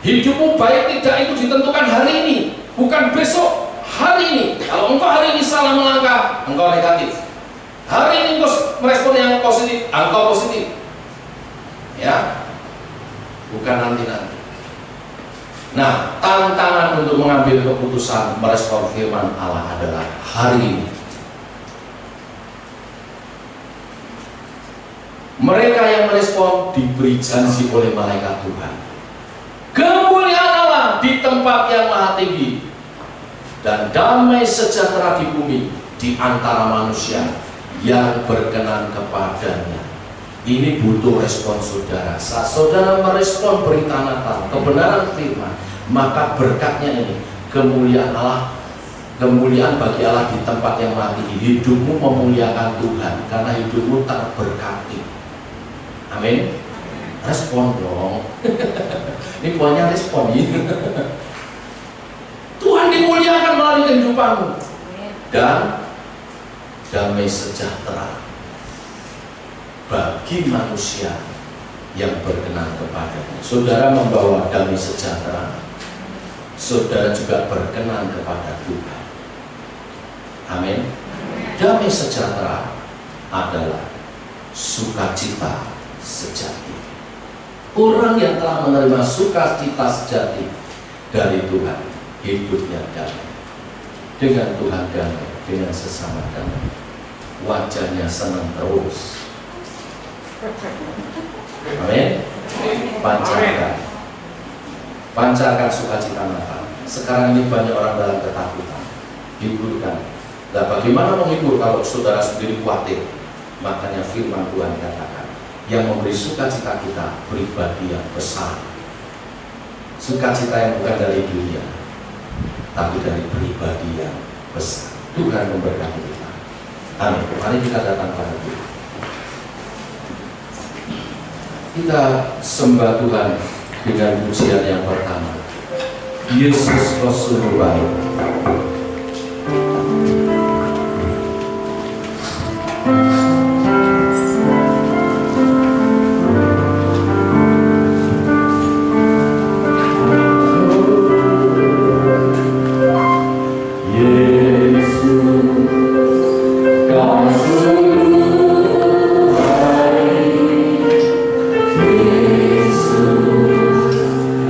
hidupmu baik tidak itu ditentukan hari ini, bukan besok, hari ini. Kalau engkau hari ini salah melangkah, engkau negatif. Hari ini engkau merespon yang positif, engkau positif. Ya, bukan nanti-nanti. Nah, tantangan untuk mengambil keputusan merespon firman Allah adalah hari ini. Mereka yang merespon diberi janji oleh malaikat Tuhan, kemuliaan Allah di tempat yang maha tinggi dan damai sejahtera di bumi di antara manusia yang berkenan kepadanya. Ini butuh respon saudara. Saat saudara merespon berita Natal, kebenaran firman, maka berkatnya ini, kemuliaan Allah, kemuliaan bagi Allah di tempat yang maha tinggi. Hidupmu memuliakan Tuhan karena hidupmu terberkati. Amin. Respon dong. Ini poinnya respon ini. Tuhan dimuliakan melalui kehidupanmu dan damai sejahtera bagi manusia yang berkenan kepadanya. Saudara membawa damai sejahtera, saudara juga berkenan kepada Tuhan. Amin. Damai sejahtera adalah sukacita sejati. Orang yang telah menerima sukacita sejati dari Tuhan, hidupnya damai dengan Tuhan, damai dengan sesama, damai, wajahnya senang terus. Amin. Pancarkan sukacita Natal. Sekarang ini banyak orang dalam ketakutan. Hiburkan. Nah, bagaimana menghibur kalau saudara sendiri khawatir? Makanya firman Tuhan katakan, yang memberi sukacita kita pribadi yang besar. Sukacita yang bukan dari dunia, tapi dari pribadi yang besar. Tuhan memberkati kita. Amin. Mari kita datang pada Tuhan. Kita sembah Tuhan dengan pujian yang pertama, Yesus Rasulullah.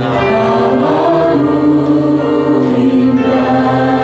Namamu indah.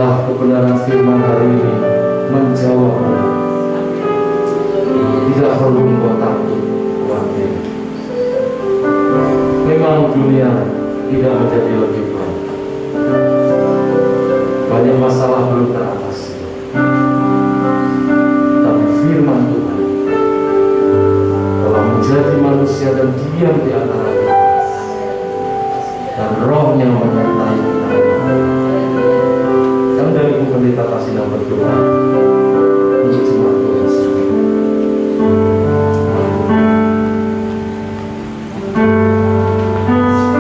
Biarlah kebenaran firman hari ini menjawabmu. Tidak perlu engkau takut, khawatir. Memang dunia tidak menjadi lebih baik. Banyak masalah belum teratasi. Tapi firman Tuhan telah menjadi manusia dan diam di antara kita, dan rohnya menyertai kita. Yang dari Ibu Pendeta Kasina berdoa untuk jemaat Tuhan semua.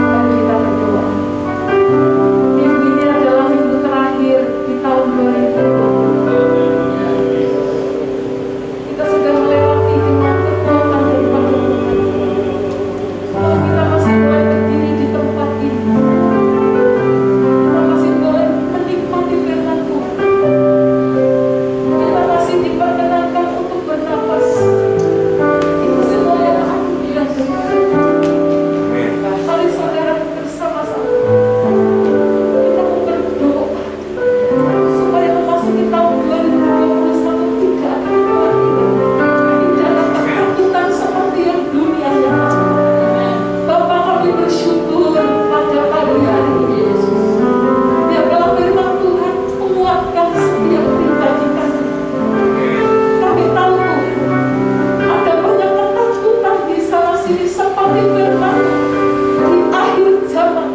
Mari kita berdoa. Minggu ini adalah minggu terakhir di tahun 2020. Kita sudah melewati dengan kekuatan daripada Tuhan. Kalau kita masih boleh berdiri di tempat ini, kita masih boleh menikmati firman Tuhan. Kita masih diperkenankan untuk bernapas. Itu semua yang anugerah dari Tuhan. Mari saudara bersama-sama kita mau berdoa supaya memasuki tahun 2021 tidak akan khawatir, tidak akan ketakutan seperti yang dunia yang Bapak, kami bersyukur pada pagi hari ini Yesus. Biarlah firman Tuhan menguatkan setiap pribadi kami. Kami tahu ada banyak ketakutan di sana sini seperti firman di akhir zaman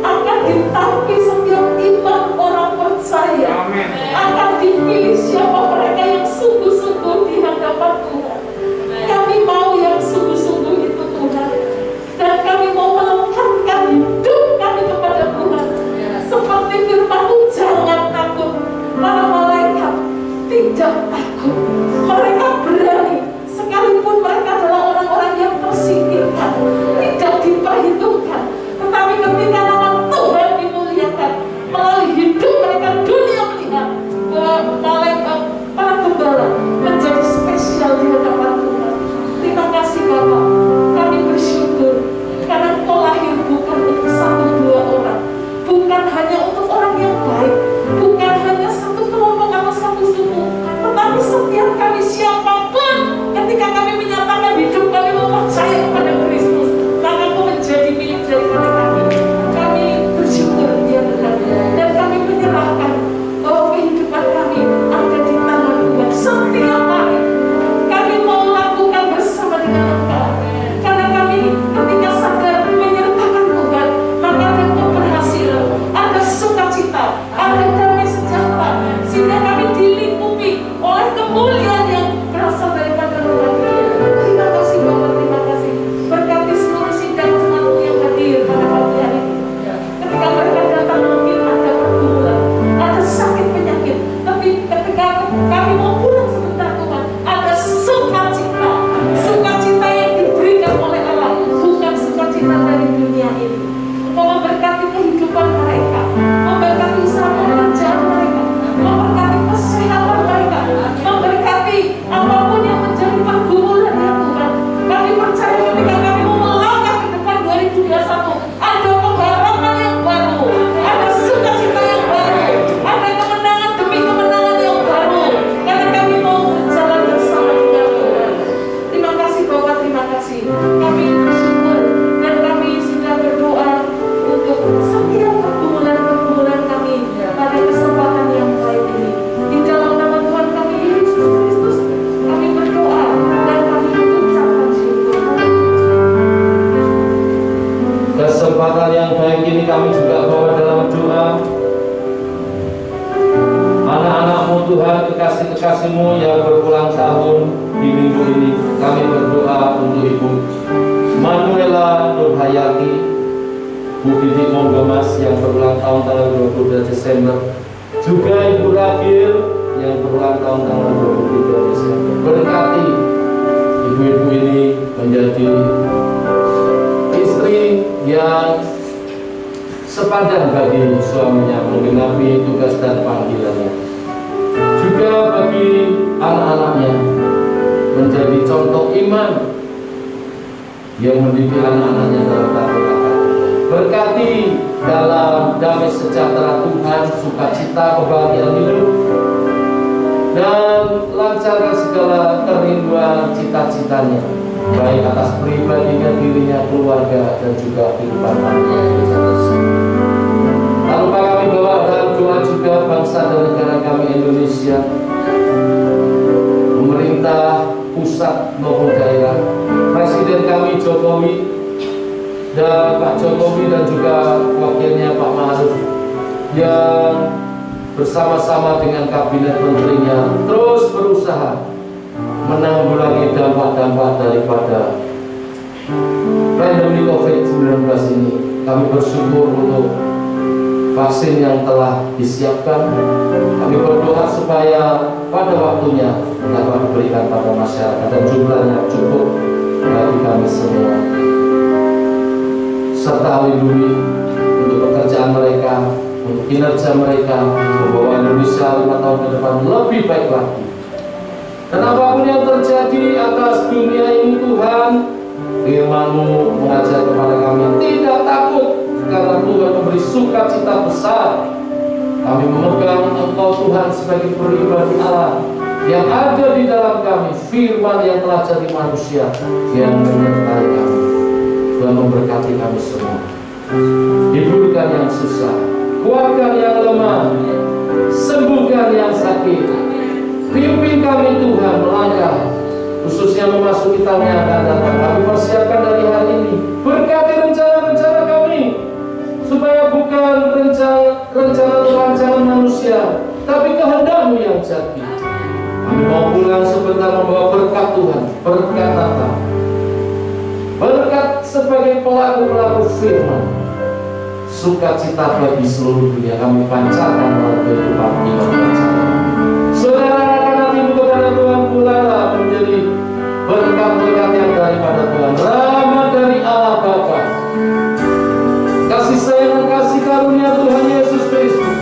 akan ditampi setiap iman orang percaya. Akan dipilih siapa mereka yang sungguh-sungguh di hadapan Tuhan. Kami mau yang sungguh-sungguh itu Tuhan, dan kami mau melengkapkan hidup kami kepada Tuhan. Seperti firman-Mu, jangan takut. Para malaikat tidak takut. Mereka berani, sekalipun mereka adalah orang-orang yang tersingkirkan, tidak diperhitungkan. Tetapi ketika nama Tuhan dimuliakan, melalui hidup mereka dunia melihat bahwa malaikat, para gembala menjadi spesial di hadapan Tuhan. Terima kasih Bapak, kami bersyukur karena Engkau lahir bukan untuk 1-2 orang, bukan hanya untuk orang yang baik, bukan hanya satu kelompok atau satu suku, tetapi setiap kami siapapun, ketika kami menyatakan hidup kami mau percaya kepada Kristus, maka Engkau menjadi milik daripada kami. Kami bersyukur ya Tuhan, dan kami menyerahkan bahwa kehidupan kami ada di tangan Tuhan. Setiap hari kami mau lakukan bersama dengan Engkau, karena kami ketika sadar menyerahkan Tuhan, maka ada keberhasilan, ada sukacita, ada damai sejahtera, sehingga kami dilingkupi oleh kemuliaan yang berasal daripada Tuhan. Terima kasih Bapak, terima kasih. Berkati seluruh sidang jemaat-Mu yang hadir pada pagi hari ini. Ketika mereka datang mungkin ada pergumulan, ada sakit penyakit, tapi ketika kami mau pulang sebentar Tuhan, ada sukacita, sukacita yang diberikan oleh Allah, bukan sukacita dari dunia ini. Engkau memberkati kehidupan mereka, memberkati usaha pekerjaan mereka, memberkati kesehatan mereka, memberkati apapun yang menjadi pergumulan ya Tuhan. Kami percaya ketika kami mau melangkah ke depan 2021, ada pengharapan yang baru, ada sukacita yang baru, ada kemenangan demi kemenangan yang baru, karena kami mau berjalan bersama dengan Tuhan. Terima kasih Bapak, terima kasih. Kami bersyukur dan kami sudah berdoa untuk setiap pergumulan-pergumulan kami pada kesempatan yang baik ini. Di dalam nama Tuhan kami Yesus Kristus, kami berdoa dan kami ucapkan syukur. Kesempatan yang baik ini kami juga bawa dalam doa. Anak-anak-Mu Tuhan, kekasih-kekasih-Mu yang berulang tahun di minggu ini, kami berdoa untuk Ibu Manuela Nurhayati, Bu Didi Monggomas yang berulang tahun tanggal 22 Desember, juga Ibu Ragil yang berulang tahun tanggal 23 Desember. Berkati ibu-ibu ini menjadi istri yang sepadan bagi suaminya menggenapi tugas dan panggilannya. Juga bagi anak-anaknya menjadi contoh iman yang mendidik anak-anaknya dalam takut akan Allah. Berkati dalam damai sejahtera Tuhan, sukacita, kebahagiaan hidup, dan lancarkan segala kerinduan cita-citanya, baik atas pribadinya, dirinya, keluarga, dan juga kehidupan manusia. Lalu kami bawa dalam doa juga bangsa dan negara kami Indonesia, pemerintah pusat maupun daerah, Presiden kami Jokowi, dan Pak Jokowi dan juga wakilnya Pak Ma'ruf yang bersama-sama dengan kabinet menterinya terus berusaha menanggulangi dampak-dampak daripada pandemi COVID-19 ini. Kami bersyukur untuk vaksin yang telah disiapkan. Kami berdoa supaya pada waktunya dapat diberikan pada masyarakat dan jumlahnya cukup bagi kami semua, serta lindungi untuk pekerjaan mereka, untuk kinerja mereka, membawa Indonesia 5 tahun ke depan lebih baik lagi. Dan apapun yang terjadi atas dunia ini Tuhan, firman-Mu mengajar kepada kami tidak takut, karena Tuhan memberi sukacita besar. Kami memegang Engkau Tuhan sebagai pribadi Allah yang ada di dalam kami, firman yang telah jadi manusia yang menyertai kami. Tuhan memberkati kami semua, hiburkan yang susah, kuatkan yang lemah, sembuhkan yang sakit. Pimpin kami Tuhan melangkah, khususnya memasuki tahun yang akan datang. Kami persiapkan dari hari ini. Berkati rencana-rencana kami, supaya bukan rencana manusia, tapi kehendak-Mu yang jadi. Kami mau pulang sebentar membawa berkat Tuhan, berkat Natal, berkat sebagai pelaku-pelaku firman, sukacita bagi seluruh dunia. Kami pancarkan melalui kehidupan iman percaya. Saudara akan hatimu kepada Tuhan, pulanglah menjadi berkat-berkat yang daripada Tuhan, rahmat dari Allah Bapa, kasih sayang dan kasih karunia Tuhan Yesus Kristus,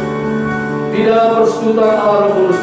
di dalam persekutuan Allah Roh Kudus